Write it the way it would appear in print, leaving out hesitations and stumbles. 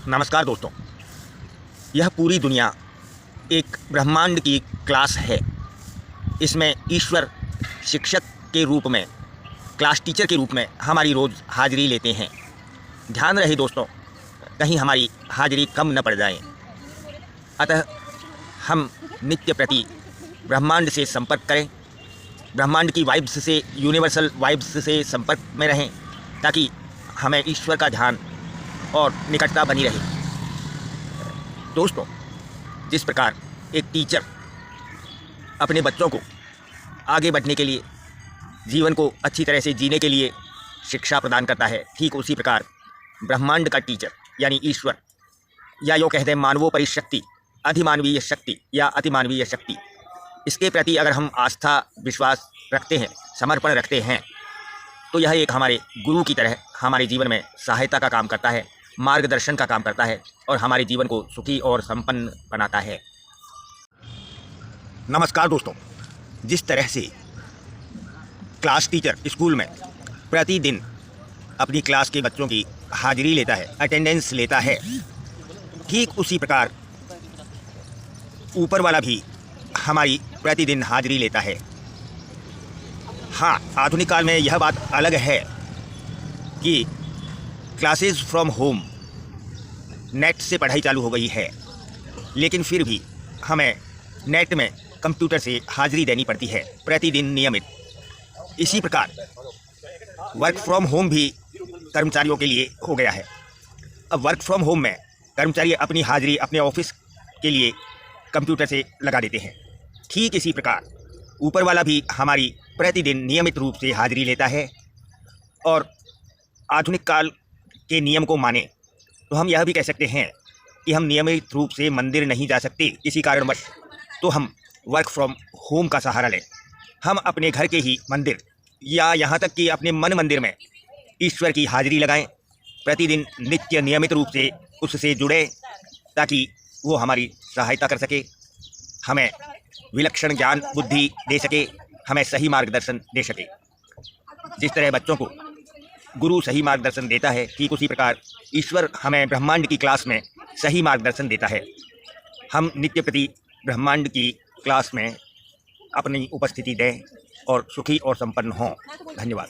नमस्कार दोस्तों। यह पूरी दुनिया एक ब्रह्मांड की क्लास है। इसमें ईश्वर शिक्षक के रूप में, क्लास टीचर के रूप में हमारी रोज़ हाजिरी लेते हैं। ध्यान रहे दोस्तों, कहीं हमारी हाजिरी कम न पड़ जाए। अतः हम नित्य प्रति ब्रह्मांड से संपर्क करें, ब्रह्मांड की वाइब्स से, यूनिवर्सल वाइब्स से संपर्क में रहें, ताकि हमें ईश्वर का ध्यान और निकटता बनी रहे। दोस्तों, जिस प्रकार एक टीचर अपने बच्चों को आगे बढ़ने के लिए, जीवन को अच्छी तरह से जीने के लिए शिक्षा प्रदान करता है, ठीक उसी प्रकार ब्रह्मांड का टीचर यानी ईश्वर, या यूँ कह दें मानवोपरि शक्ति, अधिमानवीय शक्ति या अतिमानवीय शक्ति, इसके प्रति अगर हम आस्था, विश्वास रखते हैं, समर्पण रखते हैं, तो यह एक हमारे गुरु की तरह हमारे जीवन में सहायता का काम करता है, मार्गदर्शन का काम करता है और हमारे जीवन को सुखी और संपन्न बनाता है। नमस्कार दोस्तों, जिस तरह से क्लास टीचर स्कूल में प्रतिदिन अपनी क्लास के बच्चों की हाजिरी लेता है, अटेंडेंस लेता है, ठीक उसी प्रकार ऊपर वाला भी हमारी प्रतिदिन हाजिरी लेता है। हाँ, आधुनिक काल में यह बात अलग है कि क्लासेस फ्रॉम होम, नेट से पढ़ाई चालू हो गई है, लेकिन फिर भी हमें नेट में कंप्यूटर से हाजिरी देनी पड़ती है प्रतिदिन नियमित। इसी प्रकार वर्क फ्रॉम होम भी कर्मचारियों के लिए हो गया है। अब वर्क फ्रॉम होम में कर्मचारी अपनी हाजिरी अपने ऑफिस के लिए कंप्यूटर से लगा देते हैं। ठीक इसी प्रकार ऊपर वाला भी हमारी प्रतिदिन नियमित रूप से हाजिरी लेता है। और आधुनिक काल के नियम को माने तो हम यह भी कह सकते हैं कि हम नियमित रूप से मंदिर नहीं जा सकते किसी कारणवश, तो हम वर्क फ्रॉम होम का सहारा लें। हम अपने घर के ही मंदिर या यहाँ तक कि अपने मन मंदिर में ईश्वर की हाजिरी लगाएं, प्रतिदिन नित्य नियमित रूप से उससे जुड़े, ताकि वो हमारी सहायता कर सके, हमें विलक्षण ज्ञान बुद्धि दे सके, हमें सही मार्गदर्शन दे सके। जिस तरह बच्चों को गुरु सही मार्गदर्शन देता है, ठीक उसी प्रकार ईश्वर हमें ब्रह्मांड की क्लास में सही मार्गदर्शन देता है। हम नित्य प्रति ब्रह्मांड की क्लास में अपनी उपस्थिति दें और सुखी और संपन्न हों। धन्यवाद।